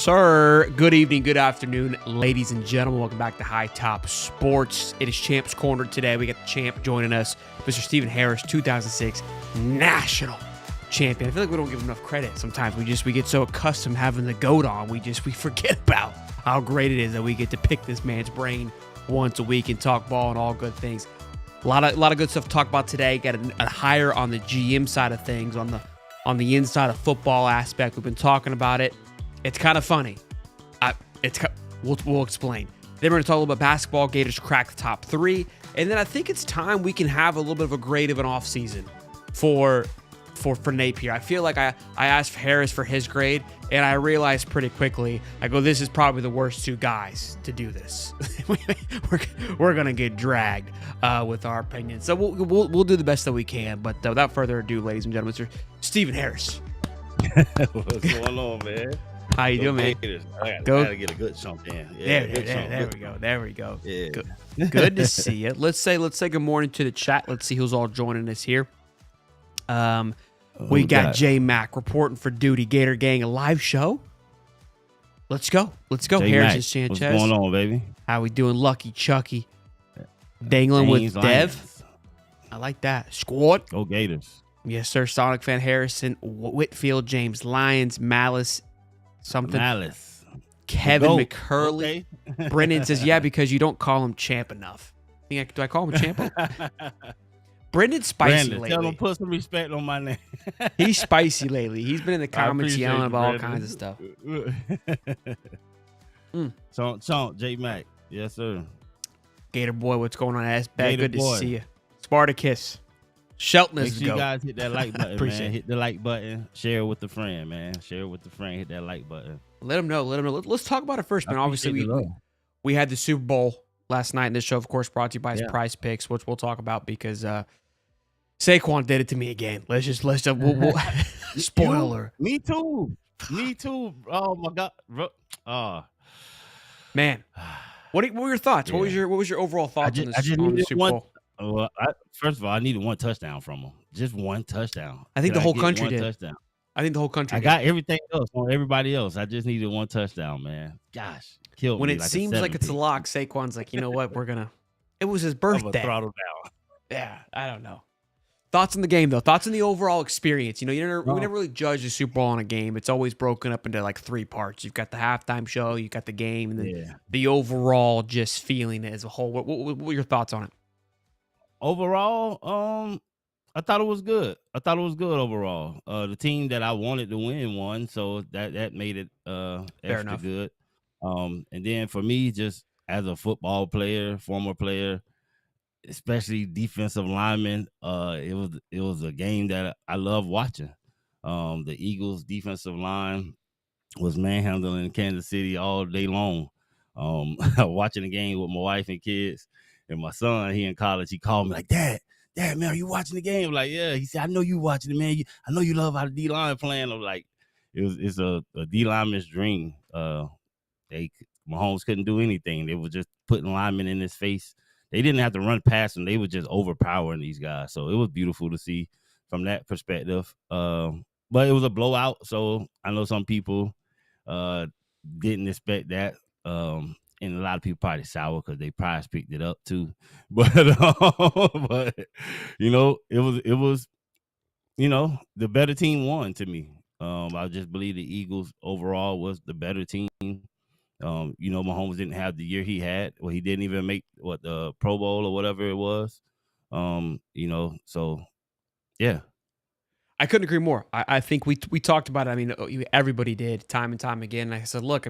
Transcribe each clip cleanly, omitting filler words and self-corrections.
sir. Good evening, good afternoon, ladies and gentlemen. Welcome back to High Top Sports. It is Champ's Corner today. We got the champ joining us, Mr. Stephen Harris, 2006 national champion. I feel like we don't give him enough credit sometimes. We get so accustomed having the GOAT on, we forget about how great it is that we get to pick this man's brain once a week and talk ball and all good things. A lot of good stuff to talk about today. Got a higher on the GM side of things, on the inside of football aspect. We've been talking about it. It's kind of funny. We'll explain. Then we're going to talk a little bit basketball. Gators crack the top 3. And then I think it's time we can have a little bit of a grade of an offseason for Napier. I feel like I asked Harris for his grade, and I realized pretty quickly, this is probably the worst two guys to do this. we're going to get dragged with our opinions. So we'll do the best that we can. But without further ado, ladies and gentlemen, Mr. Stephen Harris. What's going on, man? How you doing, man? I gotta get a good chunk in. Yeah, There we go. Yeah. Good to see you. Let's say good morning to the chat. Let's see who's all joining us here. We got J Mac reporting for duty. Gator Gang, a live show. Let's go. Harris Sanchez. What's going on, baby? How we doing? Lucky Chucky. Dangling with Dev. Lions. I like that. Squad. Go Gators. Yes, sir. Sonic Fan Harrison, Whitfield, James Lyons, Malice, something. Malice. Kevin McCurley. Okay. Brendan says, yeah, because you don't call him champ enough. Do I call him a champ? Brendan's spicy lately. Tell him to put some respect on my name. He's spicy lately. He's been in the comments yelling about all kinds of stuff. Chomp, J Mac. Yes, sir. Gator Boy, what's going on? Ass back. Good to see you. Spartacus. Shelton Make is sure you guys hit that like button, man. Hit the like button. Share it with a friend, man. Share it with a friend. Hit that like button. Let them know. Let's talk about it first, man. Obviously, we had the Super Bowl last night, and this show, of course, brought to you by PrizePicks, which we'll talk about because Saquon did it to me again. Let's just spoiler. Me too. Oh my God. Man, what were your thoughts? Yeah. What was your overall thoughts on the Super Bowl? Well, first of all, I needed one touchdown from him. Just one touchdown. I think the whole country did. Touchdown. I think the whole country. I got everything else on everybody else. I just needed one touchdown, man. Gosh, killed when me. When it seems like it's a lock, Saquon's like, you know what? It was his birthday. Throttle down. Yeah, I don't know. Thoughts on the game, though. Thoughts on the overall experience. We never really judge the Super Bowl on a game. It's always broken up into like 3 parts. You've got the halftime show, you've got the game, and then the overall just feeling as a whole. What were your thoughts on it? Overall, I thought it was good. Overall. The team that I wanted to win won, so that made it extra good. And then for me, just as a football player, former player, especially defensive lineman, it was a game that I love watching. The Eagles defensive line was manhandling Kansas City all day long. Watching the game with my wife and kids. And my son, he in college, he called me like, Dad, man, are you watching the game? I'm like, yeah. He said, I know you watching it, man. I know you love how the D-line playing. I'm like, it's a D-lineman's dream. Mahomes couldn't do anything. They were just putting linemen in his face. They didn't have to run past them. They were just overpowering these guys. So it was beautiful to see from that perspective. But it was a blowout. So I know some people didn't expect that. And a lot of people probably sour because they prize picked it up too. But it was the better team won to me. I just believe the Eagles overall was the better team. Mahomes didn't have the year he had. Well, he didn't even make the Pro Bowl or whatever it was. So yeah. I couldn't agree more. I think we talked about it. I mean, everybody did time and time again. And I said, look,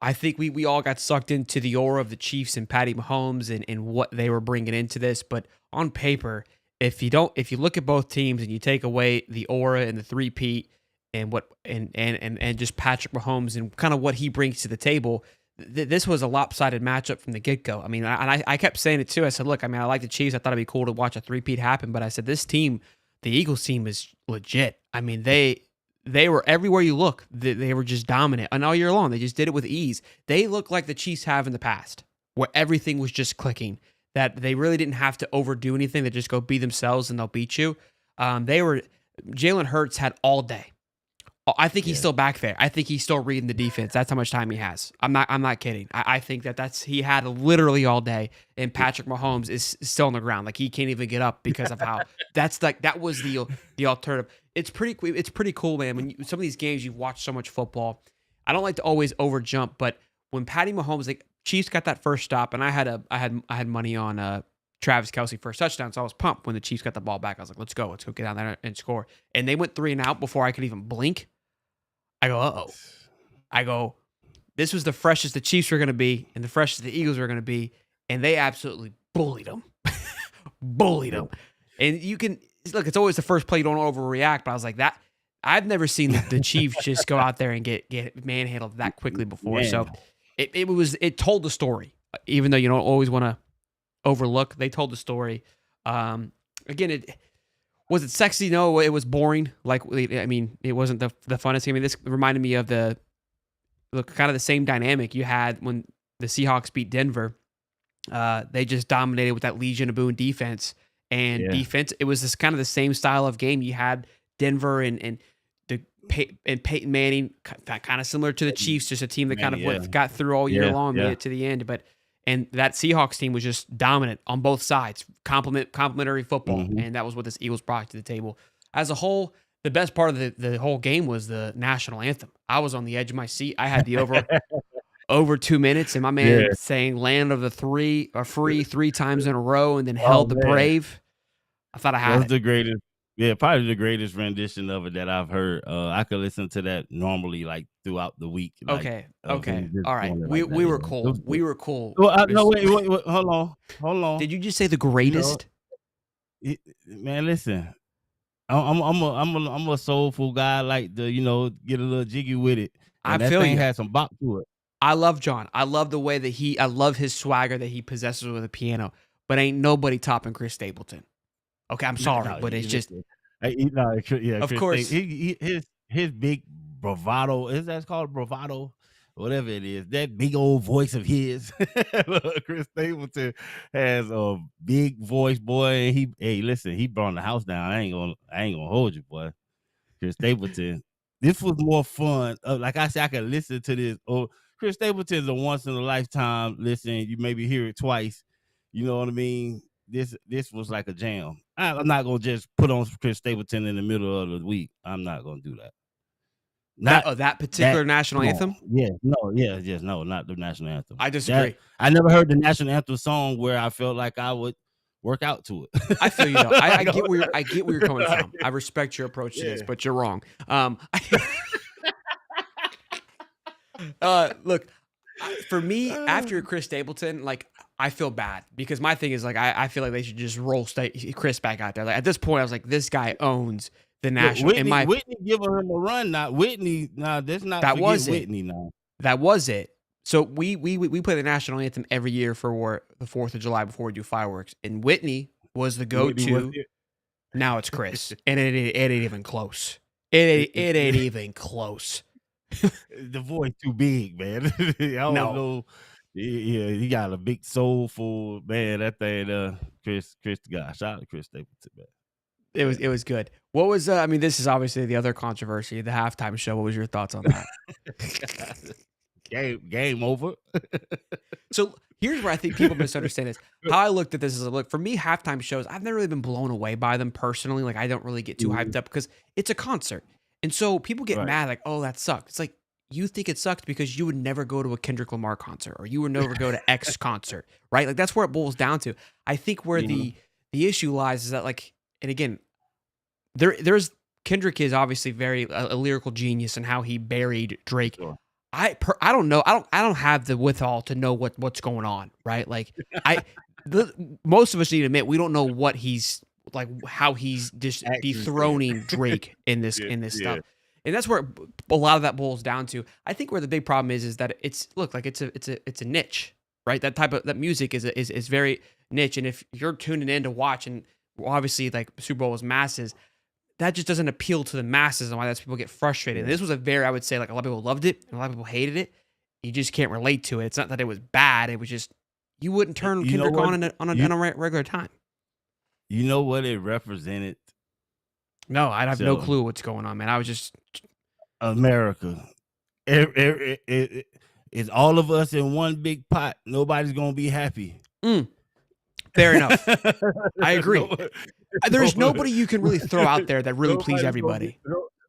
I think we all got sucked into the aura of the Chiefs and Patty Mahomes and what they were bringing into this. But on paper, if you look at both teams and you take away the aura and the three-peat and just Patrick Mahomes and kind of what he brings to the table, this was a lopsided matchup from the get-go. I kept saying it too. I said, look, I like the Chiefs. I thought it'd be cool to watch a three-peat happen. But I said, this team, the Eagles team, is legit. They were everywhere you look. They were just dominant. And all year long, they just did it with ease. They look like the Chiefs have in the past, where everything was just clicking, that they really didn't have to overdo anything. They just go be themselves and they'll beat you. Jalen Hurts had all day Oh, I think he's still back there. I think he's still reading the defense. That's how much time he has. I'm not kidding. I think that's he had literally all day, and Patrick Mahomes is still on the ground. Like he can't even get up because of how that was the alternative. It's pretty cool, man. When some of these games you watch so much football. I don't like to always overjump, but when Patty Mahomes, like Chiefs got that first stop, and I had money on Travis Kelce first touchdown, so I was pumped when the Chiefs got the ball back. I was like, let's go get down there and score. And they went 3 and out before I could even blink. I go, uh-oh. I go, this was the freshest the Chiefs were going to be and the freshest the Eagles were going to be, and they absolutely bullied them. Bullied them. And you can, look, it's always the first play, you don't overreact, but I was like, that, I've never seen the Chiefs just go out there and get manhandled that quickly before. Man. So it told the story, even though you don't always want to overlook. They told the story. Again, was it sexy? No, it was boring. Like, I mean, it wasn't the funnest game. I mean, this reminded me of kind of the same dynamic you had when the Seahawks beat Denver. They just dominated with that Legion of Boom defense defense. It was this kind of the same style of game. You had Denver and Peyton Manning, kind of similar to the Chiefs, just a team that got through all year long, made it to the end. And that Seahawks team was just dominant on both sides, complementary football, and that was what this Eagles brought to the table. As a whole, the best part of the whole game was the national anthem. I was on the edge of my seat. I had the over 2 minutes, and my man saying "Land of the Free" 3 times in a row, and then held the brave. I thought I had That's the greatest. Yeah, probably the greatest rendition of it that I've heard. I could listen to that normally, like throughout the week. Okay, all right. We were cool. We were cool. Well, no, wait. Hold on. Did you just say the greatest? Man, listen. I'm a soulful guy. Like to get a little jiggy with it. And I feel you. Had some bop to it. I love John. I love the way that I love his swagger that he possesses with a piano. But ain't nobody topping Chris Stapleton. Okay, I'm sorry, but it's just. Of course. His big bravado, is that called bravado? Whatever it is, that big old voice of his. Chris Stapleton has a big voice, boy. And he brought the house down. I ain't gonna hold you, boy. Chris Stapleton. This was more fun. Like I said, I could listen to this. Chris Stapleton is a once in a lifetime listen. You maybe hear it twice. You know what I mean? This was like a jam. I'm not gonna just put on Chris Stapleton in the middle of the week. I'm not gonna do that. Not that particular national anthem? Not the national anthem. I disagree. I never heard the national anthem song where I felt like I would work out to it. I feel you though. I get where you're coming from. I respect your approach to this, but you're wrong. Look, for me, after Chris Stapleton, like I feel bad because my thing is like I feel like they should just roll Chris back out there. Like at this point, I was like, this guy owns the national. Whitney giving him a run. Not Whitney. That's not. That was Whitney. Now that was it. So we play the national anthem every year for the 4th of July before we do fireworks, and Whitney was the go-to. Now it's Chris, and it ain't even close. It ain't even close. The voice too big, man. I don't know. Yeah, he got a big soulful man. That thing, Chris guy. Shout out to Chris Stapleton, man. It was good. What was I mean, this is obviously the other controversy, the halftime show. What was your thoughts on that? Game over. So here's where I think people misunderstand this. How I looked at this is for me, halftime shows, I've never really been blown away by them personally. Like I don't really get too hyped up because it's a concert. And so people get mad like, oh, that sucked. It's like, you think it sucked because you would never go to a Kendrick Lamar concert or you would never go to X concert, right? Like that's where it boils down to. I think where the issue lies is that like, and again, there's Kendrick is obviously very a lyrical genius in how he buried Drake. Sure. I don't know. I don't have the withal to know what's going on, right? Like most of us need to admit we don't know what he's like, how he's just dethroning Drake in this stuff. And that's where a lot of that boils down to. I think where the big problem is that it's a niche, right? That music is very niche. And if you're tuning in to watch, and obviously like Super Bowl was masses, that just doesn't appeal to the masses, and why that's people get frustrated. And this was I would say like a lot of people loved it and a lot of people hated it. You just can't relate to it. It's not that it was bad. It was just you wouldn't turn Kendrick on a regular time. You know what it represented? No, I have no clue what's going on, man. I was just America. It's all of us in one big pot. Nobody's gonna be happy. Fair enough. I agree. There's nobody you can really throw out there that really please everybody.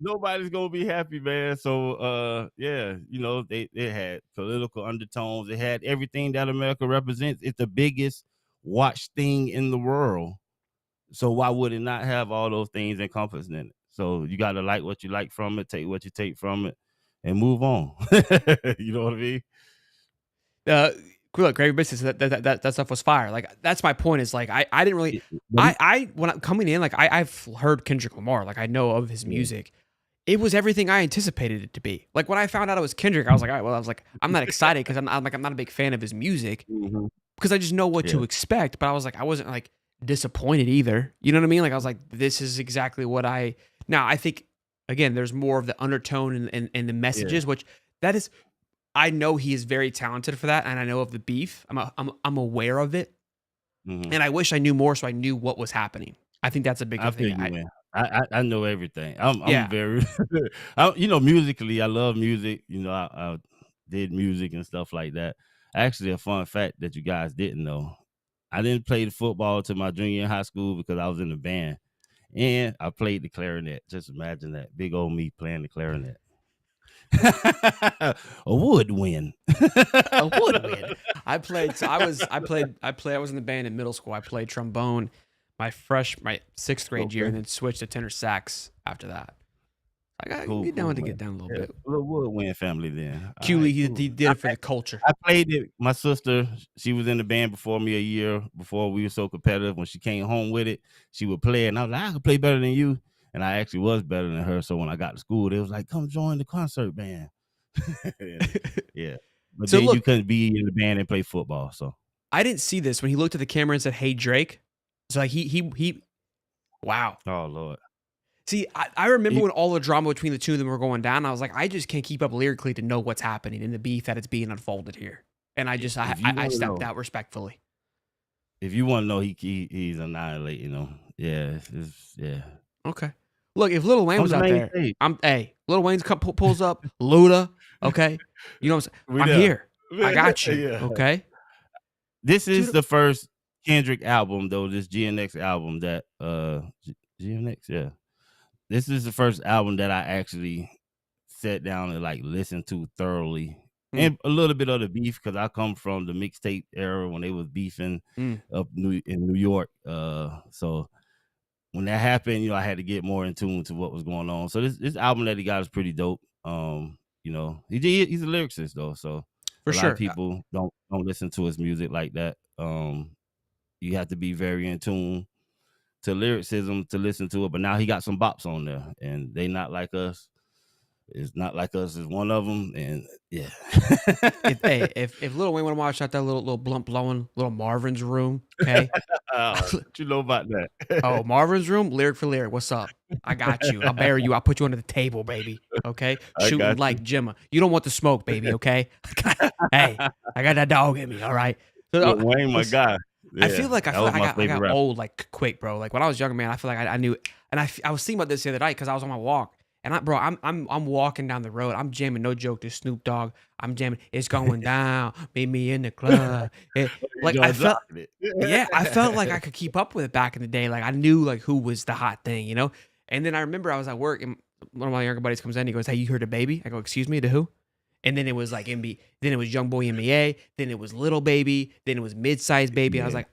Nobody's gonna be happy, man. So yeah, they had political undertones. They had everything that America represents. It's the biggest watched thing in the world. So why would it not have all those things encompassed in it? So you gotta like what you like from it, take what you take from it, and move on. You know what I mean? Cool, great business. That stuff was fire. Like that's my point. Is like I didn't really when I'm coming in, like I've heard Kendrick Lamar. Like I know of his music. It was everything I anticipated it to be. Like when I found out it was Kendrick, I was like, all right, well, I'm not excited because I'm not a big fan of his music because I just know what to expect. But I wasn't like disappointed either. You know what I mean? Like I was like, this is exactly what I. Now I think again, there's more of the undertone and the messages, which that is. I know he is very talented for that, and I know of the beef. I'm aware of it, and I wish I knew more so I knew what was happening. I think that's a big thing. I know everything. I'm very, musically, I love music. I did music and stuff like that. Actually, a fun fact that you guys didn't know: I didn't play the football till my junior year in high school because I was in the band, and I played the clarinet. Just imagine that, big old me playing the clarinet. A woodwind. A woodwind. I was in the band in middle school. I played trombone my 6th grade year and then switched to tenor sax after that. I got to get down a little bit. A little woodwind family then. Cooley, he did it for the culture. I played it. My sister, she was in the band before me a year before we were so competitive. When she came home with it, she would play it. And I was like, I could play better than you. And I actually was better than her. So when I got to school, they was like, come join the concert band. Yeah. But so then you couldn't be in the band and play football. So I didn't see this when he looked at the camera and said, hey, Drake. So like he wow. Oh, Lord. See, I remember when all the drama between the two of them were going down. I was like, I just can't keep up lyrically to know what's happening in the beef that it's being unfolded here. And I stepped out respectfully. If you want to know, he's annihilating, Yeah. Yeah. Okay. Look, if Lil Wayne was out there, Lil Wayne pulls up, Luda, okay? You know what I'm saying? I'm here. I got you, okay? This is the first Kendrick album, though, this GNX album that, GNX, yeah. This is the first album that I actually sat down and, like, listened to thoroughly. And a little bit of the beef, because I come from the mixtape era when they was beefing up in New York. So when that happened, I had to get more in tune to what was going on. So this album that he got is pretty dope. He's a lyricist though, so a lot of people don't listen to his music like that. You have to be very in tune to lyricism to listen to it. But now he got some bops on there, and they not like us. It's not like us is one of them, and yeah. if Lil Wayne want to watch out that little blunt blowing little Marvin's Room, okay? What you know about that? Oh, Marvin's Room, lyric for lyric. What's up? I got you. I'll bury you. I'll put you under the table, baby. Okay, shooting like Gemma. You don't want the smoke, baby. Okay. Hey, I got that dog in me. All right. So, Wayne, my guy. Yeah, I feel like I got old like quick, bro. Like when I was younger, man, I feel like I knew. And I was thinking about this the other night because I was on my walk. And I'm walking down the road. I'm jamming, no joke, this Snoop Dogg. I'm jamming. It's going down. Meet me in the club. I felt like I could keep up with it back in the day. Like I knew like who was the hot thing, And then I remember I was at work and one of my younger buddies comes in. He goes, "Hey, you heard the Baby?" I go, "Excuse me, the who?" And then it was like then it was Young Boy NBA. Then it was Little Baby. Then it was Mid-Size Baby. Yeah. I was like,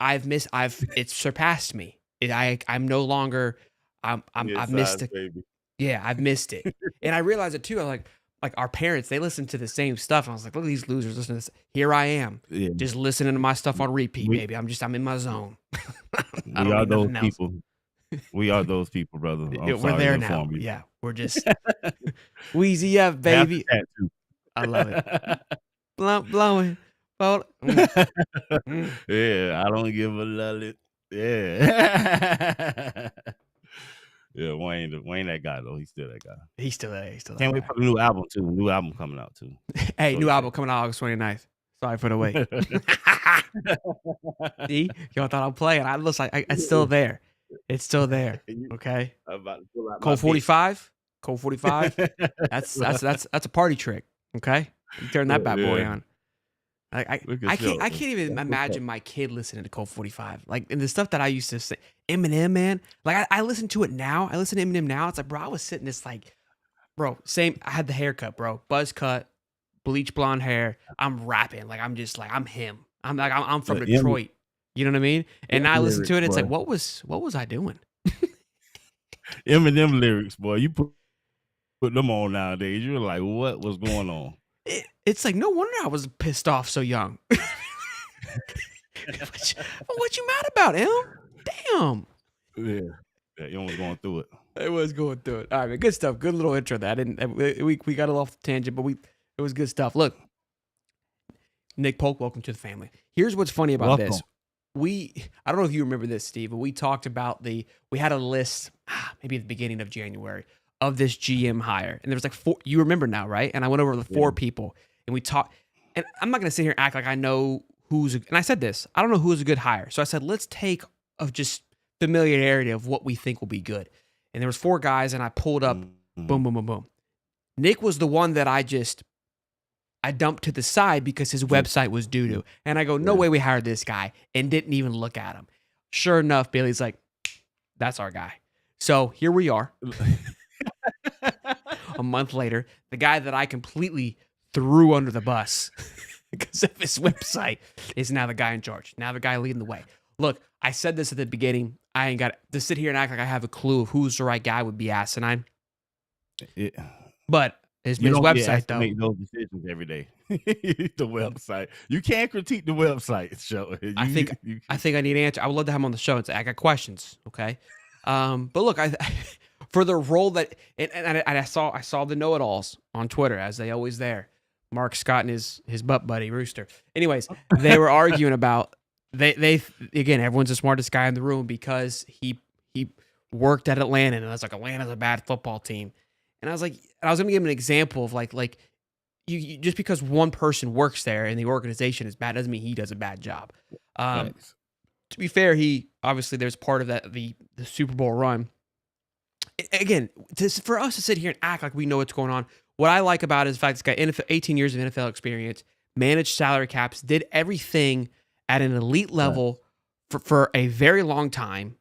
it's surpassed me. I'm no longer. I've missed it. Baby. Yeah, I've missed it. And I realized it too. I was like our parents, they listen to the same stuff. And I was like, look at these losers listening to this. Here I am, just listening to my stuff on repeat, baby. I'm in my zone. We are those people. We are those people, brother. We're there now. Yeah, we're just Wheezy F, baby. I love it. Blowing. Yeah, I don't give a lolly. Yeah. Yeah, Wayne, that guy though. He's still that guy. He's still there. Can't wait for the new album too. New album coming out too. Hey, new album coming out August 29th. Sorry for the wait. See, y'all thought I'm playing. I looks like it's still there. It's still there. Okay. I'm about to pull out Cold 45. Colt 45. That's a party trick. Okay, you turn that bad boy on. I can't even imagine my kid listening to Colt 45. Like, and the stuff that I used to say, Eminem, man. Like, I listen to it now. I listen to Eminem now. It's like, bro, I was sitting this like, bro, same. I had the haircut, bro, buzz cut, bleach blonde hair. I'm rapping like I'm just like I'm him. I'm from Detroit. You know what I mean? And now I listen to it. It's like, what was I doing? Eminem lyrics, boy. You put them on nowadays. You're like, what was going on? It's like, no wonder I was pissed off so young. What you mad about, Em? Damn. Yeah, you was going through it. It was going through it. All right, man, good stuff. Good little intro. That we got a little off the tangent, but it was good stuff. Look, Nick Polk, welcome to the family. Here's what's funny about this. I don't know if you remember this, Steve, but we talked about we had a list maybe at the beginning of January of this GM hire. And there was like 4, you remember now, right? And I went over the 4 people and we talked, and I'm not going to sit here and act like I know and I said this, I don't know who's a good hire. So I said, let's take of just familiarity of what we think will be good. And there was 4 guys and I pulled up, boom, boom, boom, boom. Nick was the one that I dumped to the side because his website was doo-doo. And I go, no way we hired this guy, and didn't even look at him. Sure enough, Bailey's like, that's our guy. So here we are. A month later, the guy that I completely threw under the bus because of his website is now the guy in charge. Now the guy leading the way. Look, I said this at the beginning. I ain't got to sit here and act like I have a clue of who's the right guy would be asinine. But his website, though. Make those decisions every day. The website. You can't critique the website. So I think I need an answer. I would love to have him on the show and say, I got questions. Okay. But look, for the role that, and I saw the know-it-alls on Twitter, as they always there. Mark Scott and his butt buddy Rooster. Anyways, they were arguing about they again, everyone's the smartest guy in the room because he worked at Atlanta, and I was like, Atlanta's a bad football team. And I was like, I was going to give him an example of like you just because one person works there and the organization is bad doesn't mean he does a bad job. Thanks. To be fair, he obviously there's part of that the Super Bowl run. Again, for us to sit here and act like we know what's going on, what I like about it is the fact this guy 18 years of NFL experience, managed salary caps, did everything at an elite level for a very long time.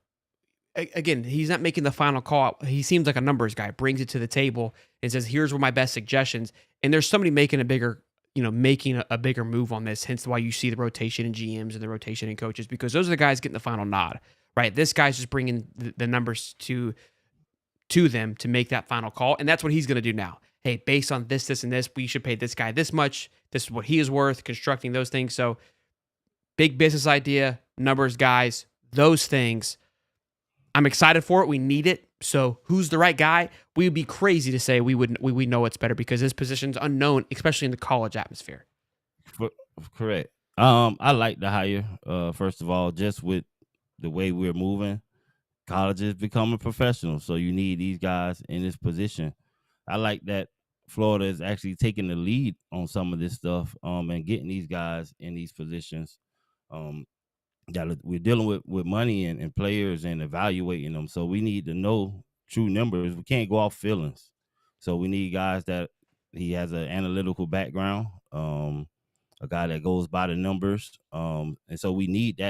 Again, he's not making the final call. He seems like a numbers guy, brings it to the table and says, here's what my best suggestions. And there's somebody making a bigger move on this, hence why you see the rotation in GMs and the rotation in coaches, because those are the guys getting the final nod, right? This guy's just bringing the numbers to them to make that final call. And that's what he's going to do now. Hey, based on this, and this, we should pay this guy this much. This is what he is worth, constructing those things. So big business idea, numbers guys, those things. I'm excited for it. We need it. So who's the right guy? We would be crazy to say we know it's better because this position's unknown, especially in the college atmosphere. Correct. I like the hire. First of all, just with the way we're moving, college is becoming professional. So you need these guys in this position. I like that Florida is actually taking the lead on some of this stuff and getting these guys in these positions. That we're dealing with money and players and evaluating them. So we need to know true numbers. We can't go off feelings. So we need guys that he has an analytical background, a guy that goes by the numbers. And so we need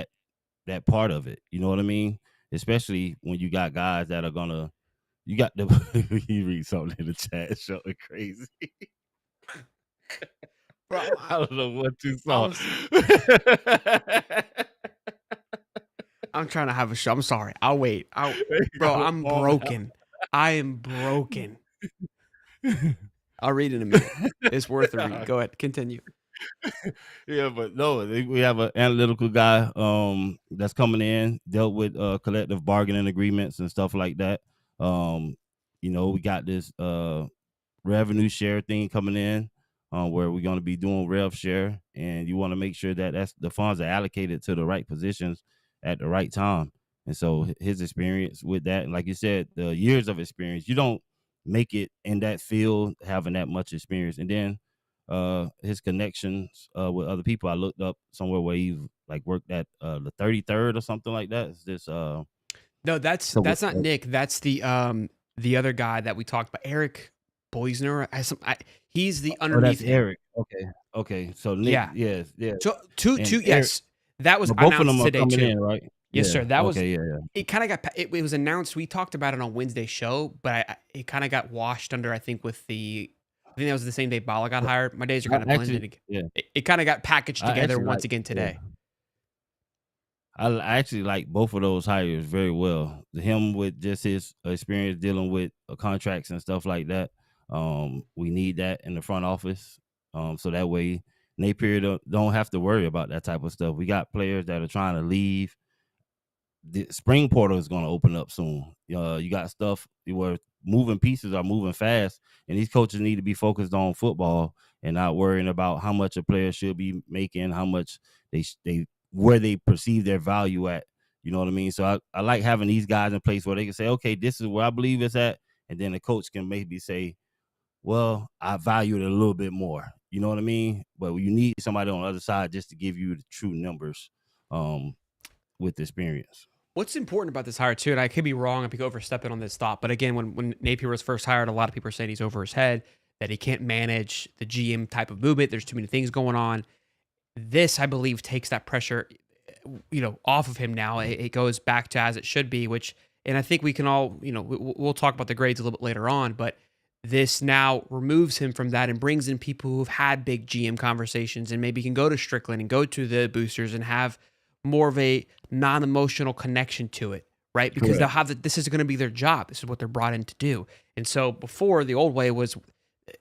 that part of it. You know what I mean? Especially when you got guys that are gonna, you got the, you read something in the chat, showing crazy. Bro, I don't know what you saw. I'm trying to have a show. I'm sorry. I'll wait. Bro, I'm broken. I am broken. I'll read in a minute. It's worth a read. Go ahead. Continue. Yeah, but no, we have an analytical guy that's coming in, dealt with collective bargaining agreements and stuff like that. We got this revenue share thing coming in where we're going to be doing rev share, and you want to make sure that the funds are allocated to the right positions at the right time. And so his experience with that, and like you said, the years of experience, you don't make it in that field having that much experience. And then his connections with other people. I looked up somewhere where he like worked at the 33rd or something like that. Is this no, that's not Nick. That's the the other guy that we talked about, Eric Boisner, he's the Oh, underneath that's him. Eric. Okay. So Nick, Yeah. yes. So two, And Eric, yes, that was but both of them announced are today coming too. in, right? Yes, sir. Yeah. That was Okay. Yeah. it. Kind of got it was announced. We talked about it on Wednesday's show, but it kind of got washed under. I think that was the same day Bala got hired. My days are kind of Actually, blended. yeah. It kind of got packaged I together actually once like. again Yeah. today. I actually like both of those hires very well. Him with just his experience dealing with contracts and stuff like that. We need that in the front office. So that way Napier don't have to worry about that type of stuff. We got players that are trying to leave. The spring portal is going to open up soon. You got stuff where moving pieces are moving fast, and these coaches need to be focused on football and not worrying about how much a player should be making, how much they where they perceive their value at. You know what I mean? So I like having these guys in place where they can say, okay, this is where I believe it's at, and then the coach can maybe say, well, I value it a little bit more. You know what I mean? But you need somebody on the other side just to give you the true numbers with experience. What's important about this hire too, and I could be wrong, I could be overstepping on this thought, but again, when Napier was first hired, a lot of people are saying he's over his head, that he can't manage the GM type of movement. There's too many things going on. This, I believe, takes that pressure, off of him now. It goes back to as it should be, and I think we can all, we'll talk about the grades a little bit later on, but this now removes him from that and brings in people who've had big GM conversations and maybe can go to Strickland and go to the boosters and have more of a non-emotional connection to it, right? Because they'll have this is going to be their job. This is what they're brought in to do. And so before, the old way was,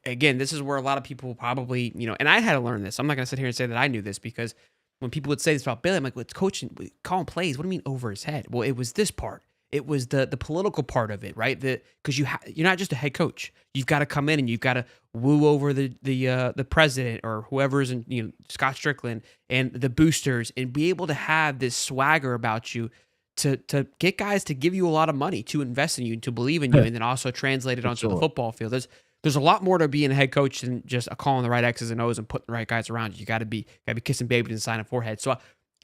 again, this is where a lot of people probably, and I had to learn this. I'm not going to sit here and say that I knew this, because when people would say this about Billy, I'm like, well, it's coaching, calling plays. What do you mean over his head? Well, it was this part. It was the political part of it, right? Because you're not just a head coach. You've got to come in and you've got to woo over the president or whoever's in, Scott Strickland and the boosters, and be able to have this swagger about you to get guys to give you a lot of money, to invest in you, to believe in you, and then also translate it onto the football field. There's a lot more to being a head coach than just calling the right X's and O's and putting the right guys around you. You got to be kissing babies and signing forehead. So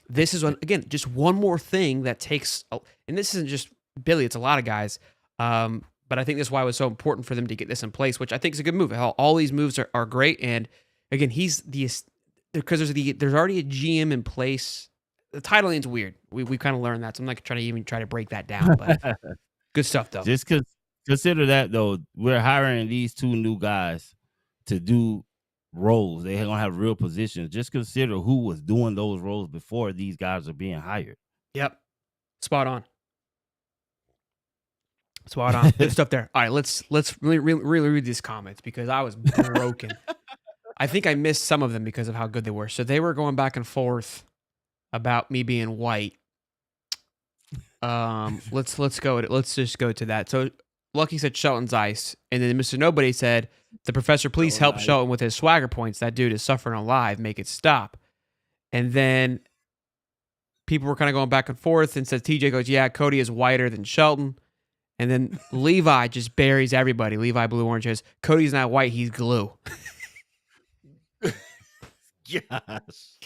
this is again just one more thing that takes, and this isn't just Billy, it's a lot of guys. But I think that's why it was so important for them to get this in place, which I think is a good move. All these moves are great. And again, because there's already a GM in place. The title line's weird. We kind of learned that. So I'm not trying to even try to break that down, but good stuff though. Just consider that though. We're hiring these two new guys to do roles. They're going to have real positions. Just consider who was doing those roles before these guys are being hired. Yep. Spot on. Good stuff there. All right, let's really read these comments, because I was broken. I think I missed some of them because of how good they were. So they were going back and forth about me being white. Let's just go to that. So Lucky said Shelton's ice, and then Mr. Nobody said, the professor, please help Shelton with his swagger points. That dude is suffering alive. Make it stop. And then people were kind of going back and forth, and says TJ goes, yeah, Cody is whiter than Shelton. And then Levi just buries everybody. Levi Blue Orange says, Cody's not white, he's glue. Gosh.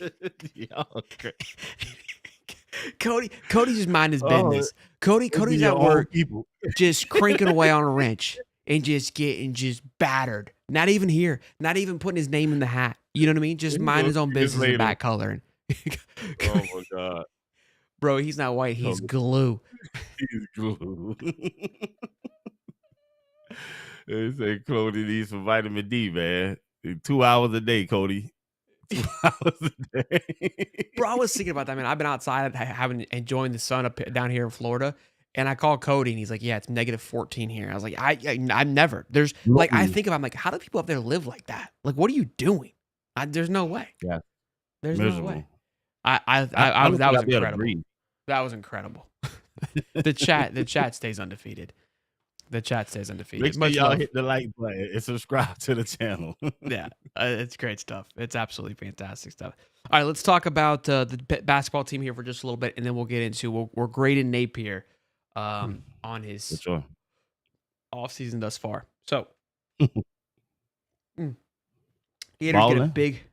Cody just mind his business. Cody's at work just cranking away on a wrench and just getting battered. Not even here. Not even putting his name in the hat. You know what I mean? Just mind his own business and back coloring. Oh my God. Bro, he's not white, he's glue. He's glue. They say Cody needs some vitamin D, man. 2 hours a day, Cody. 2 hours a day. Bro, I was thinking about that, man. I've been outside enjoying the sun down here in Florida, and I called Cody, and he's like, yeah, it's -14 here. I was like, I'm never. There's like, I think about, like, how do people up there live like that? Like, what are you doing? There's no way. Yeah. There's miserable. No way. That was incredible. That was incredible. The chat stays undefeated. The chat stays undefeated. Make sure y'all hit the like button and subscribe to the channel. Yeah, it's great stuff. It's absolutely fantastic stuff. All right, let's talk about the basketball team here for just a little bit, and then we'll get into we're grading Napier on his offseason thus far. So, Gators get a big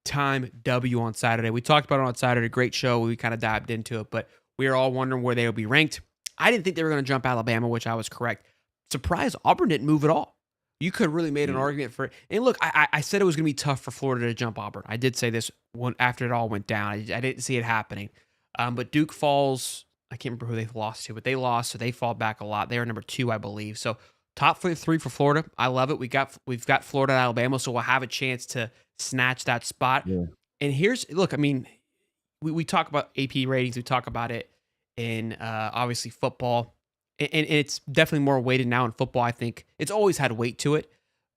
time W on Saturday. We talked about it on Saturday. Great show. We kind of dived into it, but we are all wondering where they will be ranked. I didn't think they were going to jump Alabama, which I was correct. surprised Auburn didn't move at all. You could have really made an argument for it. And look, I said it was going to be tough for Florida to jump Auburn. I did say this one after it all went down. I didn't see it happening. But Duke falls. I can't remember who they lost to, but they lost, so they fall back a lot. They are number 2, I believe. So top 3 for Florida. I love it. We've got Florida and Alabama, so we'll have a chance to snatch that spot. Yeah. And look, I mean, we talk about AP ratings. We talk about it in obviously football. And it's definitely more weighted now in football. I think it's always had weight to it,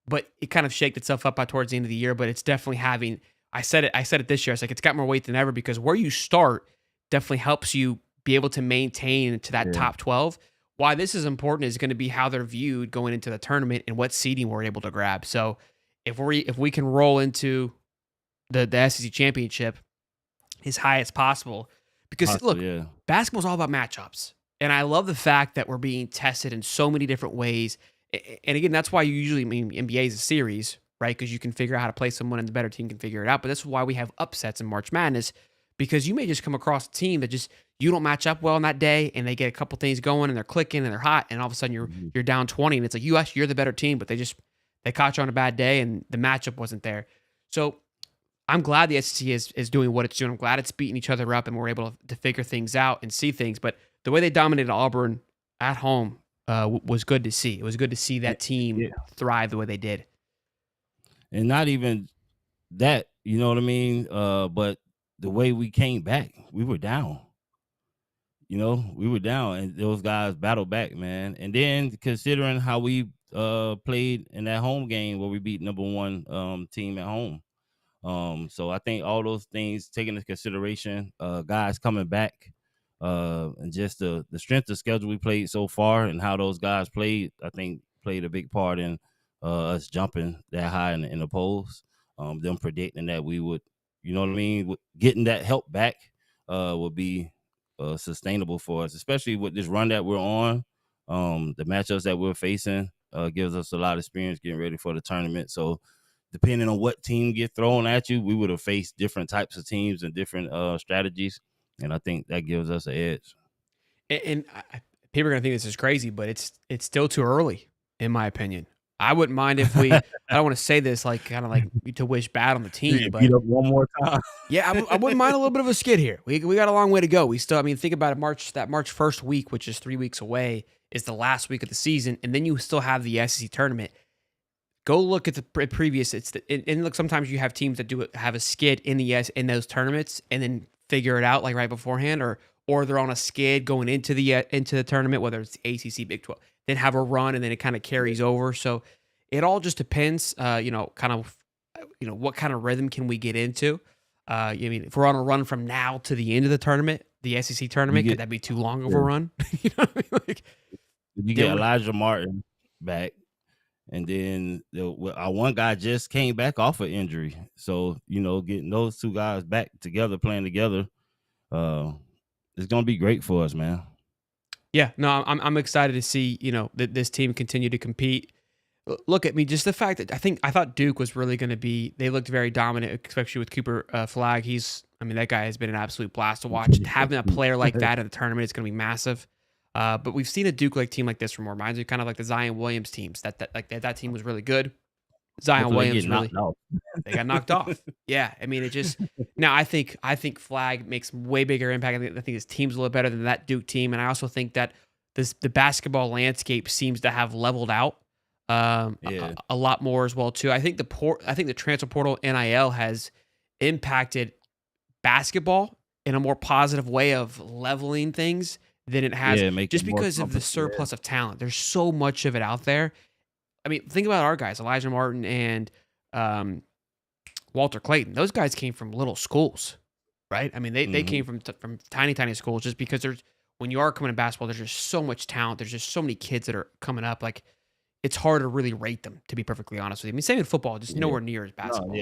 but it kind of shaked itself up by towards the end of the year. But it's definitely having. I said it this year. I was like, it's got more weight than ever because where you start definitely helps you be able to maintain to that top 12. Why this is important is going to be how they're viewed going into the tournament and what seeding we're able to grab. So if we can roll into the SEC championship as high as possible, because look, basketball's all about matchups. And I love the fact that we're being tested in so many different ways. And again, that's why you usually NBA is a series, right? Because you can figure out how to play someone and the better team can figure it out. But that's why we have upsets in March Madness, because you may just come across a team that just you don't match up well on that day and they get a couple things going and they're clicking and they're hot. And all of a sudden you're down 20 and it's like, you're the better team, but they caught you on a bad day and the matchup wasn't there. So I'm glad the SEC is doing what it's doing. I'm glad it's beating each other up and we're able to figure things out and see things. But the way they dominated Auburn at home was good to see. It was good to see that team thrive the way they did. And not even that, you know what I mean? But the way we came back, we were down. You know, we were down, and those guys battled back, man. And then considering how we played in that home game where we beat number 1 team at home. So I think all those things taken into consideration, guys coming back, and just the strength of schedule we played so far and how those guys played, I think played a big part in us jumping that high in the polls. Them predicting that we would, you know what I mean, getting that help back would be sustainable for us, especially with this run that we're on. The matchups that we're facing gives us a lot of experience getting ready for the tournament. So depending on what team get thrown at you, we would have faced different types of teams and different strategies. And I think that gives us an edge. And people are going to think this is crazy, but it's still too early, in my opinion. I wouldn't mind if I don't want to say this like kind of like to wish bad on the team, but beat up one more time. Yeah, I wouldn't mind a little bit of a skid here. We got a long way to go. We still, think about it, that March 1st week, which is 3 weeks away, is the last week of the season, and then you still have the SEC tournament. Go look at the previous. And look, sometimes you have teams that have a skid in those tournaments, and then figure it out like right beforehand, or they're on a skid going into the tournament, whether it's the ACC, Big 12, then have a run, and then it kind of carries over. So it all just depends, what kind of rhythm can we get into. If we're on a run from now to the end of the tournament, the SEC tournament, could that be too long of a run? You know what I mean? You get Elijah Martin back, and then our one guy just came back off of injury. So, getting those two guys back together, playing together, it's going to be great for us, man. Yeah, no, I'm excited to see, that this team continue to compete. Look at me, just the fact that I thought Duke was really going to be, they looked very dominant, especially with Cooper Flag. That guy has been an absolute blast to watch. Having a player like that in the tournament is going to be massive. But we've seen a Duke-like team like this before. Reminds me kind of like the Zion Williams teams. That team was really good. Zion Williams they got knocked off. Yeah, it just now I think Flag makes way bigger impact. I think his team's a little better than that Duke team, and I also think that the basketball landscape seems to have leveled out a lot more as well too. I think the transfer portal NIL has impacted basketball in a more positive way of leveling things than it has, just because of the surplus of talent. There's so much of it out there. Think about our guys, Elijah Martin and Walter Clayton. Those guys came from little schools, right? They came from tiny schools, just because when you are coming to basketball, there's just so much talent. There's just so many kids that are coming up. Like, it's hard to really rate them, to be perfectly honest with you. Same in football, just nowhere near as basketball.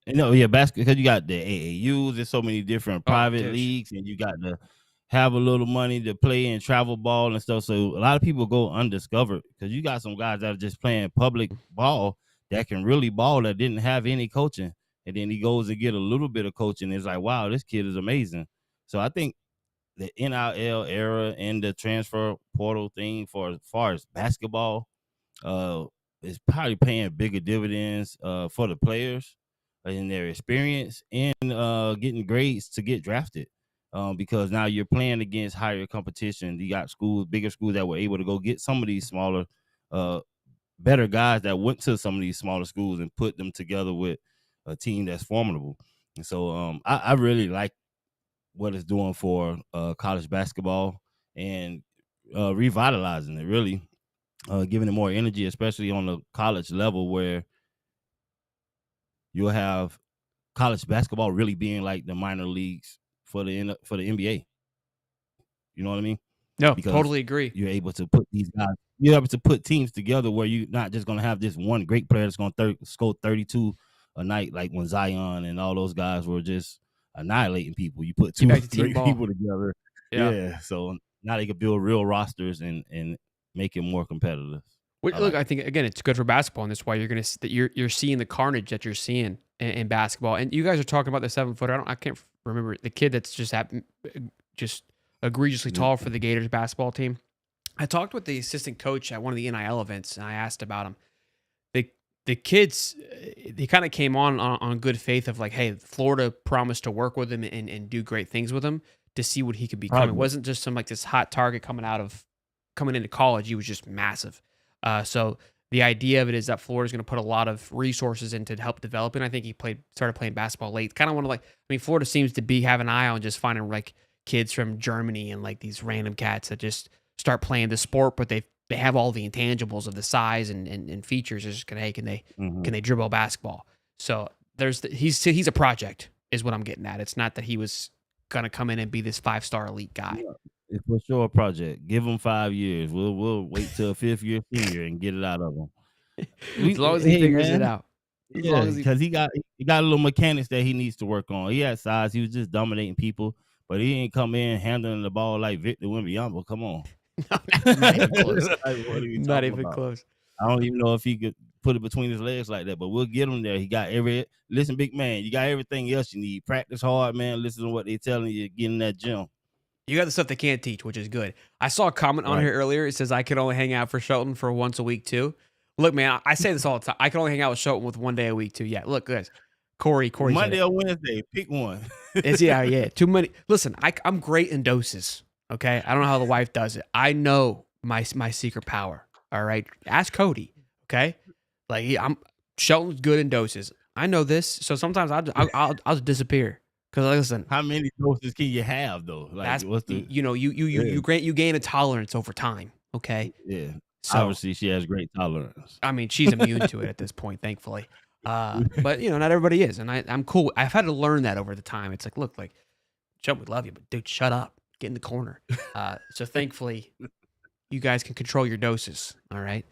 Basketball, because you got the AAUs, there's so many different private leagues, and you got to have a little money to play in travel ball and stuff. So a lot of people go undiscovered, because you got some guys that are just playing public ball that can really ball, that didn't have any coaching. And then he goes to get a little bit of coaching. It's like, wow, this kid is amazing. So I think the NIL era and the transfer portal thing for as far as basketball is probably paying bigger dividends for the players in their experience and getting grades to get drafted. Because now you're playing against higher competition. You got schools, bigger schools that were able to go get some of these smaller, better guys that went to some of these smaller schools and put them together with a team that's formidable. And so I really like what it's doing for college basketball and revitalizing it, really, giving it more energy, especially on the college level where you'll have college basketball really being like the minor leagues for the NBA. You know what I mean? No, Because totally agree. You're able to put these guys, you're able to put teams together where you're not just going to have this one great player that's going to score 32 a night, like when Zion and all those guys were just annihilating people. You put two great people together. Yeah. So now they can build real rosters and make it more competitive. Look, I think again, it's good for basketball, and that's why you're seeing the carnage that you're seeing in basketball. And you guys are talking about the 7-footer. I can't remember the kid that's just egregiously tall for the Gators basketball team. I talked with the assistant coach at one of the NIL events, and I asked about him. The kids, they kind of came on good faith of like, hey, Florida promised to work with him and do great things with him to see what he could become. It wasn't just some like this hot target coming into college. He was just massive. So the idea of it is that Florida's going to put a lot of resources into to help develop it. I think he started playing basketball late. Kind of want to Florida seems to have an eye on just finding like kids from Germany and like these random cats that just start playing the sport, but they have all the intangibles of the size and features. It's just can they dribble basketball? So he's a project is what I'm getting at. It's not that he was going to come in and be this 5-star elite guy. Yeah. It's for sure a project. Give him 5 years. We'll wait till a 5th year senior and get it out of him. As long as he figures it out. Yeah, because he got a little mechanics that he needs to work on. He had size. He was just dominating people, but he ain't come in handling the ball like Victor Wembanyama. Come on. Not even close. Not even close. I don't even know if he could put it between his legs like that, but we'll get him there. He got listen, big man, you got everything else you need. Practice hard, man. Listen to what they're telling you. Get in that gym. You got the stuff they can't teach, which is good. I saw a comment on here earlier. It says I could only hang out for Shelton for once a week too. Look, man, I say this all the time. I can only hang out with Shelton with 1 day a week too. Yeah, look, guys. Corey. Monday or Wednesday, pick one. Yeah. Too many. Listen, I'm great in doses. Okay, I don't know how the wife does it. I know my secret power. All right, ask Cody. Okay, like Shelton's good in doses. I know this, so sometimes I'll just disappear. Because listen, how many doses can you have though? Like, what's the you gain a tolerance over time. Okay. Yeah. So, obviously, she has great tolerance. I mean, she's immune to it at this point, thankfully. But not everybody is, and I'm cool. I've had to learn that over the time. It's like, look, like, Chubb, we love you, but dude, shut up, get in the corner. So thankfully, you guys can control your doses. All right.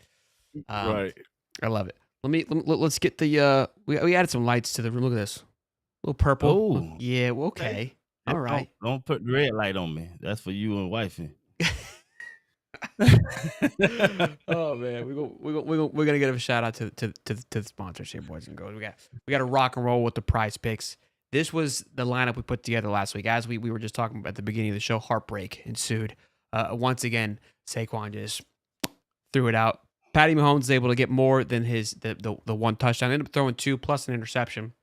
Right. I love it. Let's get the we added some lights to the room. Look at this. A little purple. Oh, yeah. Well, okay. All right. Don't put the red light on me. That's for you and wifey. Oh man, we're gonna give a shout out to the sponsors here, boys and girls. We got to rock and roll with the PrizePicks. This was the lineup we put together last week. As we were just talking about at the beginning of the show, heartbreak ensued. Once again, Saquon just threw it out. Patty Mahomes is able to get more than the one touchdown. Ended up throwing 2 plus an interception,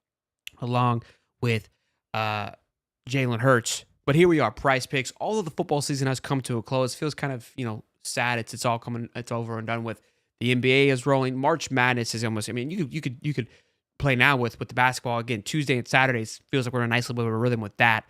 along with Jalen Hurts. But here we are, PrizePicks. All of the football season has come to a close. Feels kind of sad. It's over and done with. The NBA is rolling. March Madness is almost. I mean, you could play now with the basketball again. Tuesday and Saturdays feels like we're in a nice little bit of a rhythm with that.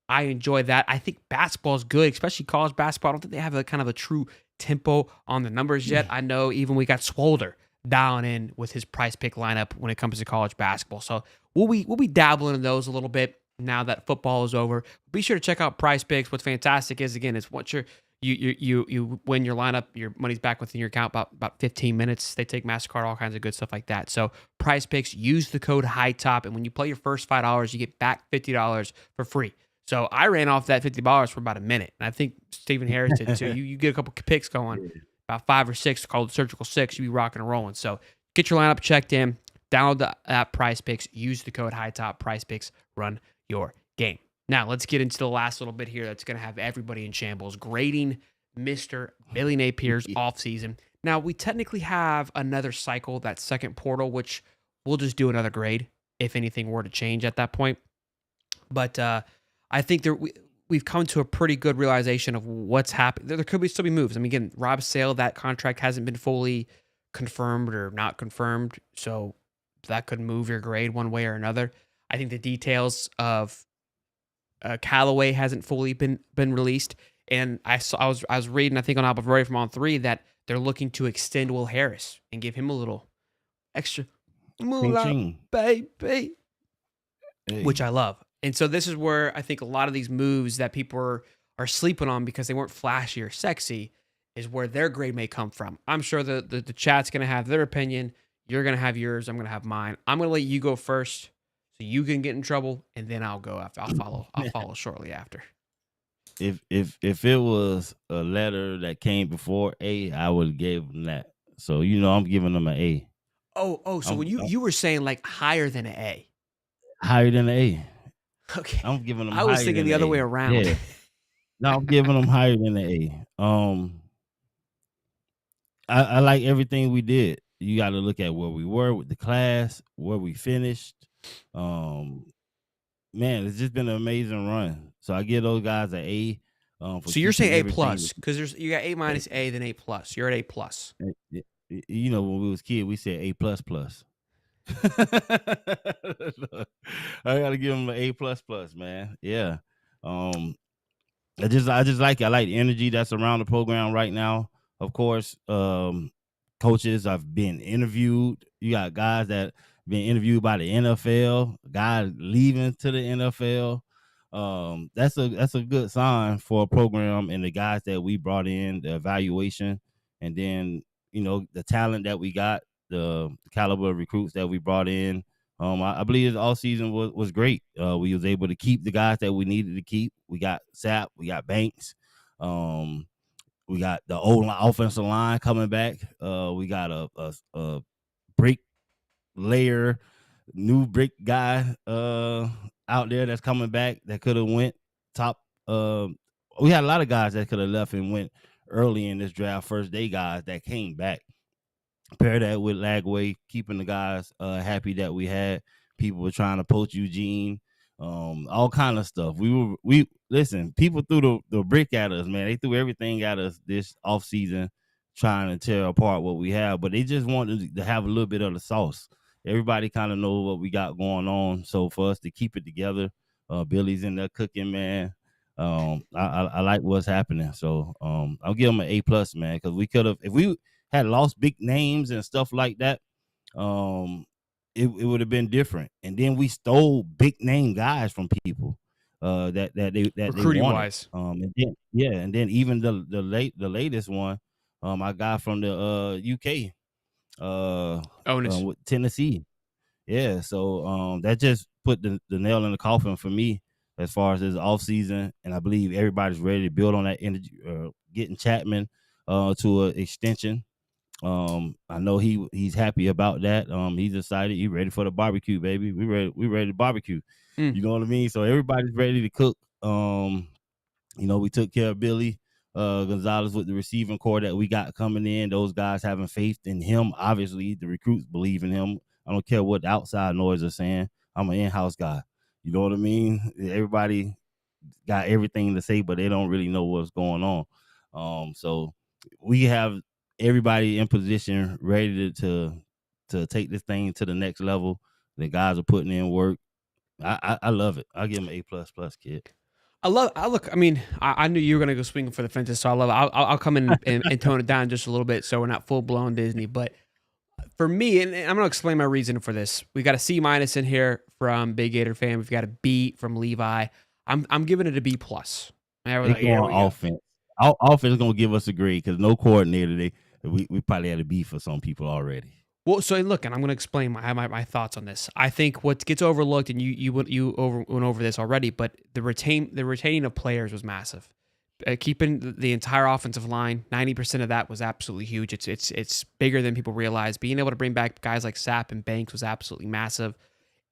I enjoy that. I think basketball is good, especially college basketball. I don't think they have a kind of a true tempo on the numbers yet. I know even we got Swolder dialing in with his PrizePick lineup when it comes to college basketball. So we'll be dabbling in those a little bit now that football is over. Be sure to check out PrizePicks. What's fantastic is, again, it's once you win your lineup, your money's back within your account about 15 minutes. They take MasterCard, all kinds of good stuff like that. So PrizePicks, use the code HIGHTOP, and when you play your first $5, you get back $50 for free. So I ran off that $50 for about a minute, and I think Stephen Harris did too. You get a couple picks going, about 5 or 6 called Surgical 6. You be rocking and rolling. So get your lineup checked in. Download the app PrizePicks. Use the code HIGHTOP. PrizePicks. Run your game. Now, let's get into the last little bit here that's going to have everybody in shambles. Grading Mr. Billy Napier's offseason. Now, we technically have another cycle, that second portal, which we'll just do another grade if anything were to change at that point. But I think we've come to a pretty good realization of what's happened. There could still be moves. I mean, again, Rob Sale, that contract hasn't been fully confirmed or not confirmed, so that could move your grade one way or another. I think the details of Callaway hasn't fully been released, and I was reading, I think on Alpha from On3 that they're looking to extend Will Harris and give him a little extra moolah, baby, which I love. And so this is where I think a lot of these moves that people are sleeping on because they weren't flashy or sexy is where their grade may come from. I'm sure the chat's going to have their opinion. You're going to have yours. I'm going to have mine. I'm going to let you go first so you can get in trouble, and then I'll go after. I'll follow shortly after. If it was a letter that came before A, I would have gave them that. So I'm giving them an A. So when you were saying like higher than an A. Higher than an A. Okay. I'm giving them. I was thinking the other way around. Yeah. No, I'm giving them higher than an A. I like everything we did. You got to look at where we were with the class, where we finished. Man, it's just been an amazing run. So I give those guys an A. So you're saying A plus because you got A minus A then A plus. You're at A plus. When we was kids, we said A plus plus. I gotta give them an A plus plus, man. Yeah. I just like it. I like the energy that's around the program right now. Of course, coaches have been interviewed. You got guys that been interviewed by the NFL, guys leaving to the NFL. That's a good sign for a program and the guys that we brought in, the evaluation, and then the talent that we got, the caliber of recruits that we brought in. I believe the offseason was great. We was able to keep the guys that we needed to keep. We got Sapp, we got Banks, we got the old offensive line coming back. We got a brick layer, new brick guy out there that's coming back that could have went top. We had a lot of guys that could have left and went early in this draft, first day guys that came back. Pair that with Lagway, keeping the guys happy that we had. People were trying to poach Eugene, all kind of stuff. We listen. People threw the brick at us, man. They threw everything at us this offseason, trying to tear apart what we have. But they just wanted to have a little bit of the sauce. Everybody kind of knows what we got going on. So for us to keep it together, Billy's in there cooking, man. I like what's happening. So I'll give them an A plus, man, because we could have, if we had lost big names and stuff like that, it would have been different. And then we stole big name guys from people that recruiting they wise. And then even the latest one, I got from the UK, with Tennessee. Yeah, so that just put the nail in the coffin for me as far as this offseason, and I believe everybody's ready to build on that energy, getting Chapman to an extension. I know he's happy about that. He's excited. He's ready for the barbecue, baby. We ready to barbecue. You know what I mean? So everybody's ready to cook. We took care of Billy Gonzalez with the receiving core that we got coming in. Those guys having faith in him. Obviously, the recruits believe in him. I don't care what the outside noise are saying. I'm an in-house guy. You know what I mean? Everybody got everything to say, but they don't really know what's going on. So we have everybody in position ready to take this thing to the next level. The guys are putting in work. I love it. I'll give them an A plus, kid. I knew you were going to go swinging for the fences, so I love it. I'll come in and tone it down just a little bit so we're not full-blown Disney. But for me, and I'm going to explain my reason for this. We got a C- in here from Big Gator fan. We've got a B from Levi. I'm giving it a B+. Offense. Our offense is going to give us a grade because no coordinator. We probably had a B for some people already. Well, so look, and I'm going to explain my thoughts on this. I think what gets overlooked, and you went over this already, but the retaining of players was massive. Keeping the entire offensive line, 90% of that was absolutely huge. It's bigger than people realize. Being able to bring back guys like Sapp and Banks was absolutely massive.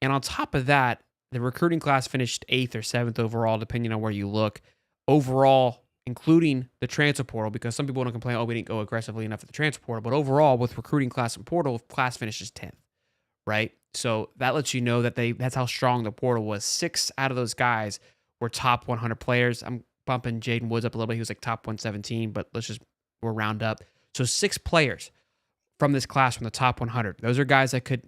And on top of that, the recruiting class finished 8th or 7th overall, depending on where you look. Overall, including the transfer portal, because some people want to complain, oh, we didn't go aggressively enough at the transfer portal. But overall, with recruiting class and portal, class finishes 10th, right? So that lets you know that that's how strong the portal was. 6 out of those guys were top 100 players. I'm bumping Jaden Woods up a little bit. He was like top 117, but we'll round up. So 6 players from this class from the top 100. Those are guys that could,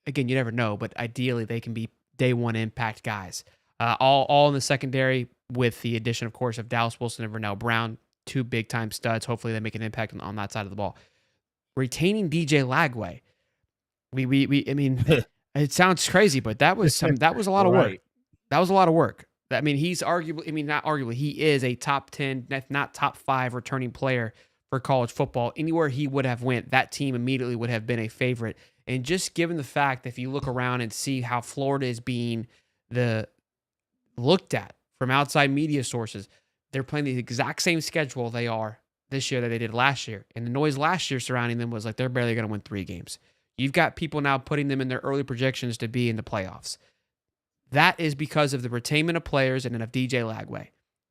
again, you never know, but ideally they can be day one impact guys. All in the secondary with the addition, of course, of Dallas Wilson and Vernell Brown, 2 big-time studs. Hopefully they make an impact on that side of the ball. Retaining DJ Lagway. I mean, it sounds crazy, but that was a lot of work. That was a lot of work. I mean, he's not arguably, he is a top 10, if not top 5 returning player for college football. Anywhere he would have went, that team immediately would have been a favorite. And just given the fact that if you look around and see how Florida is being looked at from outside media sources, they're playing the exact same schedule they are this year that they did last year. And the noise last year surrounding them was like they're barely going to win 3 games. You've got people now putting them in their early projections to be in the playoffs. That is because of the retainment of players and then of DJ Lagway.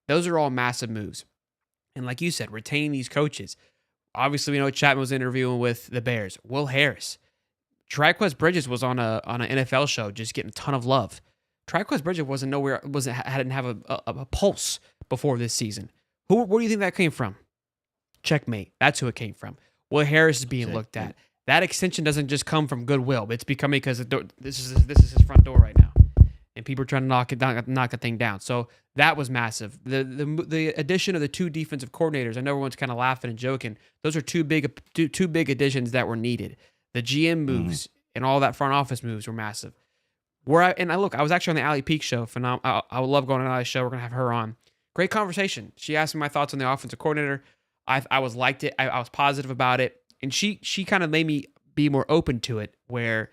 Those are all massive moves. And like you said, retaining these coaches. Obviously, we know Chapman was interviewing with the Bears. Will Harris. Triquez Bridges was on an NFL show just getting a ton of love. Triquez Bridges hadn't have a pulse before this season. Where do you think that came from? Checkmate. That's who it came from. Will Harris is being looked at. That extension doesn't just come from goodwill. It's becoming because this is his front door right now, and people are trying to knock the thing down. So that was massive. The addition of the 2 defensive coordinators. I know everyone's kind of laughing and joking. Those are two big additions that were needed. The GM moves and all that front office moves were massive. I was actually on the Allie Peak show. I would love going on Allie's show. We're gonna have her on. Great conversation. She asked me my thoughts on the offensive coordinator. I liked it. I was positive about it. And she kind of made me be more open to it, where,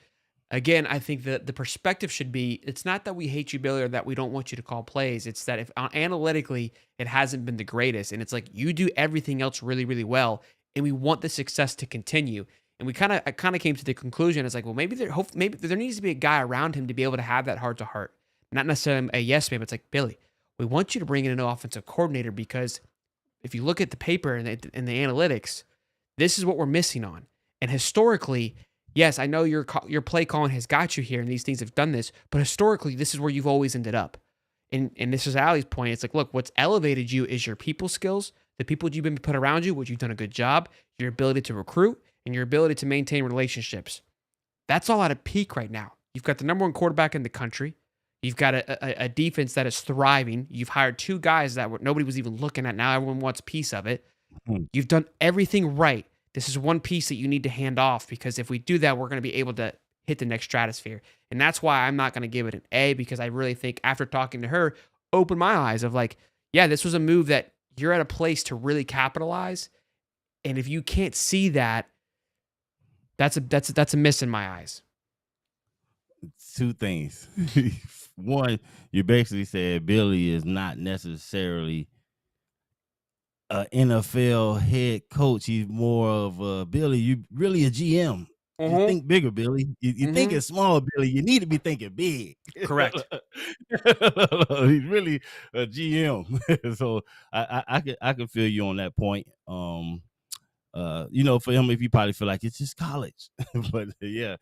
again, I think that the perspective should be, it's not that we hate you, Billy, or that we don't want you to call plays. It's that if analytically it hasn't been the greatest, and it's like you do everything else really, really well, and we want the success to continue. And I kind of came to the conclusion, it's like, well, maybe there needs to be a guy around him to be able to have that heart-to-heart. Not necessarily a yes man, but it's like, Billy, we want you to bring in an offensive coordinator because if you look at the paper and the analytics, this is what we're missing on. And historically, yes, I know your play calling has got you here and these things have done this, but historically, this is where you've always ended up. And this is Allie's point. It's like, look, what's elevated you is your people skills, the people you've been put around you, which you've done a good job, your ability to recruit, and your ability to maintain relationships. That's all at a peak right now. You've got the number 1 quarterback in the country. You've got a defense that is thriving. You've hired 2 guys that nobody was even looking at. Now everyone wants a piece of it. You've done everything right. This is one piece that you need to hand off, because if we do that, we're going to be able to hit the next stratosphere. And that's why I'm not going to give it an A, because I really think after talking to her, opened my eyes of like, yeah, this was a move that you're at a place to really capitalize. And if you can't see that, that's a miss in my eyes. 2 things. One, you basically said Billy is not necessarily an NFL head coach. He's more of a Billy. You really a GM. You think bigger, Billy. You thinking small, Billy. You need to be thinking big. Correct. He's really a GM. So I can feel you on that point. For him, if you probably feel like it's just college, but yeah.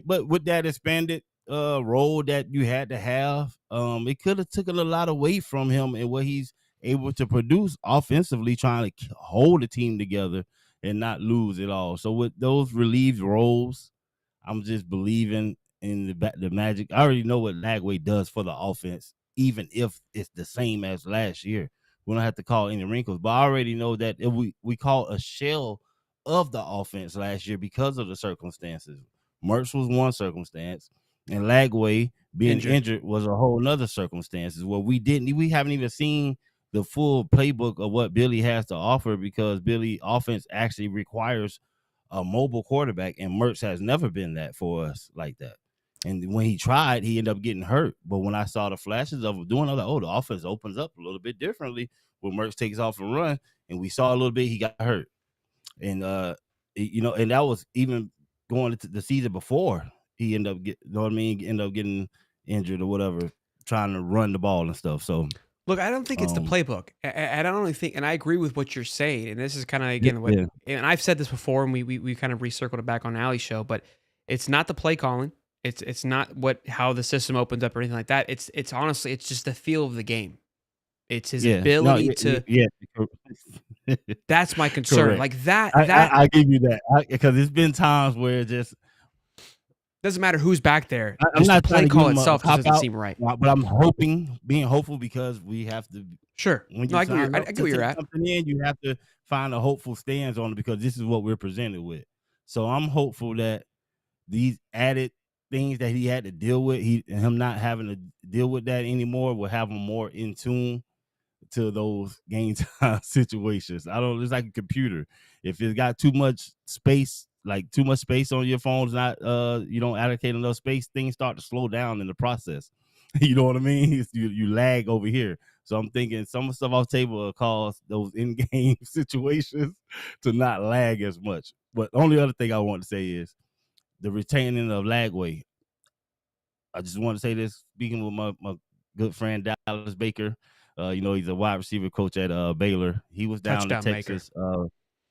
But with that expanded role that you had to have, it could have taken a lot away from him and what he's able to produce offensively, trying to hold the team together and not lose it all. So with those relieved roles, I'm just believing in the magic. I already know what Lagway does for the offense, even if it's the same as last year. We don't have to call any wrinkles, but I already know that if we call a shell of the offense last year because of the circumstances. Mertz was one circumstance, and Lagway being injured was a whole nother circumstances where we haven't even seen the full playbook of what Billy has to offer, because Billy offense actually requires a mobile quarterback, and Mertz has never been that for us like that. And when he tried, he ended up getting hurt. But when I saw the flashes of doing, I was like, the offense opens up a little bit differently when Mertz takes off and run. And we saw a little bit, he got hurt. And, and that was even going into the season before he ended up getting injured or whatever, trying to run the ball and stuff. So look, I don't think it's the playbook. I don't really think, and I agree with what you're saying. And this is kind of again what, and I've said this before, and we kind of recircled it back on Allie's show, but it's not the play calling. It's not how the system opens up or anything like that. It's honestly, it's just the feel of the game. It's his ability to. Yeah. That's my concern. Correct. Like that. I give you that because there's been times where it just doesn't matter who's back there. I'm not the play call itself doesn't seem right. But I'm being hopeful because we have to. Sure. When I get where you're at. Something in, you have to find a hopeful stance on it because this is what we're presented with. So I'm hopeful that these added things that he had to deal with, him not having to deal with that anymore, will have him more in tune to those game time situations. It's like a computer. If it's got too much space, on your phone, not you don't allocate enough space, things start to slow down in the process. You know what I mean? You lag over here. So I'm thinking some stuff off the table will cause those in-game situations to not lag as much. But the only other thing I want to say is the retaining of Lagway. I just want to say this, speaking with my good friend Dallas Baker. He's a wide receiver coach at Baylor. He was down in Texas.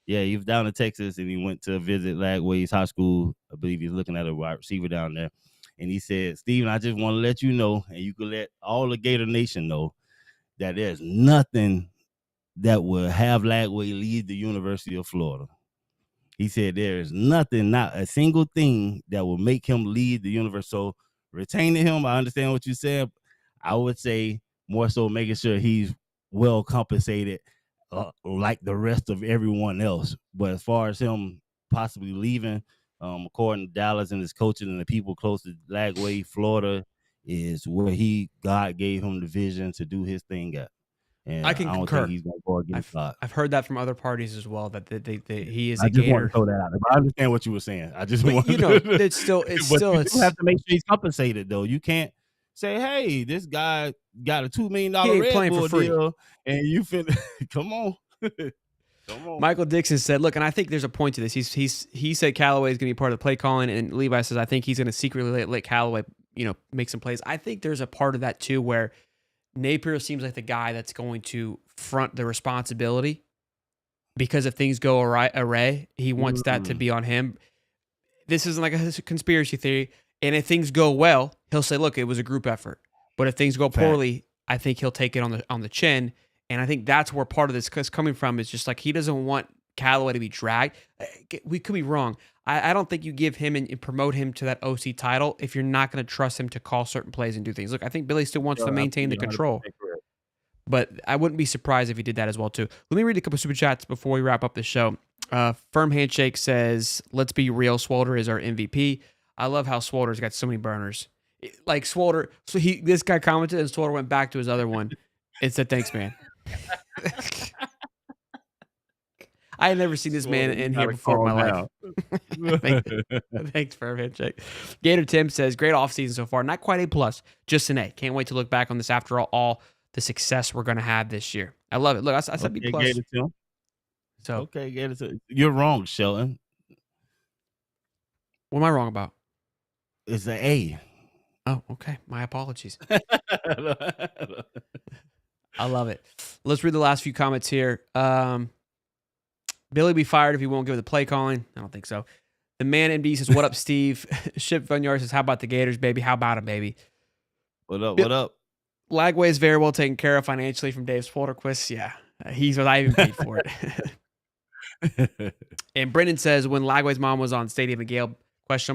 He was down in Texas, and he went to visit Lagway's high school. I believe he's looking at a wide receiver down there. And he said, Steven, I just want to let you know, and you can let all the Gator Nation know, that there's nothing that will have Lagway leave the University of Florida. He said there is nothing, not a single thing that will make him leave the university. So retaining him, I understand what you said. I would say more so making sure he's well compensated like the rest of everyone else. But as far as him possibly leaving, according to Dallas and his coaching and the people close to Lagway, Florida is where God gave him the vision to do his thing at. And I don't concur. Think he's going to go against God. I've heard that from other parties as well, that he is a Gator. I just want to throw that out there, but I understand what you were saying. I just want it's still you have to make sure he's compensated though. You can't say, hey, this guy got a $2 million Red Bull deal, and you come on. Come on. Michael Dixon said, look, and I think there's a point to this. He said Callaway is going to be part of the play calling, and Levi says, I think he's going to secretly let Callaway, make some plays. I think there's a part of that too where Napier seems like the guy that's going to front the responsibility because if things go awry, he wants that to be on him. This isn't like a conspiracy theory. And if things go well, he'll say, look, it was a group effort. But if things go poorly, I think he'll take it on the chin. And I think that's where part of this is coming from, is just like he doesn't want Callaway to be dragged. We could be wrong. I don't think you give him and promote him to that OC title if you're not going to trust him to call certain plays and do things. Look, I think Billy still wants to maintain the control. But I wouldn't be surprised if he did that as well, too. Let me read a couple super chats before we wrap up the show. Firm Handshake says, let's be real, Swolder is our MVP. I love how Swolder's got so many burners. Like Swolder, so this guy commented and Swolder went back to his other one. It said, thanks, man. I had never seen this man in here before in my life. Thanks, Firm Handshake. Gator Tim says, great offseason so far. Not quite A+, just an A. Can't wait to look back on this after all the success we're going to have this year. I love it. Look, I said B+. Gator Tim. So, okay, Gator Tim. You're wrong, Shelton. What am I wrong about? It's an A. Oh, okay. My apologies. I love it. Let's read the last few comments here. Billy be fired if he won't give the play calling. I don't think so. The man MD says, what up, Steve? Ship Vunyard says, how about the Gators, baby? How about him, baby? What up? What up? Lagway is very well taken care of financially from Dave Spolterquist. Yeah, he's what I even paid for it. And Brendan says, when Lagway's mom was on Stadium and Gale, ? Best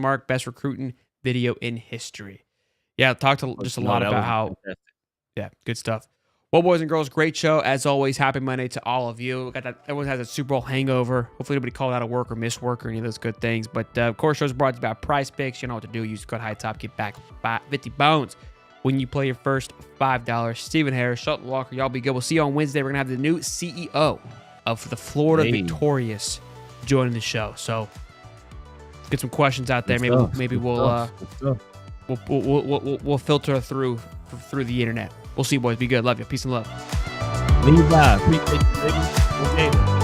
recruiting video in history. Yeah, talked just a lot about how. Fantastic. Yeah, good stuff. Well, boys and girls, great show. As always, happy Monday to all of you. Everyone has a Super Bowl hangover. Hopefully nobody called out of work or missed work or any of those good things. But, of course, show's brought to you by PrizePicks. You know what to do. Use code HIGHTOP. Get back 50 bones when you play your first $5. Stephen Harris, Shelton Walker, y'all be good. We'll see you on Wednesday. We're going to have the new CEO of the Florida Victorious joining the show. So get some questions out there. Maybe we'll filter through the internet. We'll see you, boys. Be good. Love you. Peace and love. Leave live. Appreciate you, baby. Okay.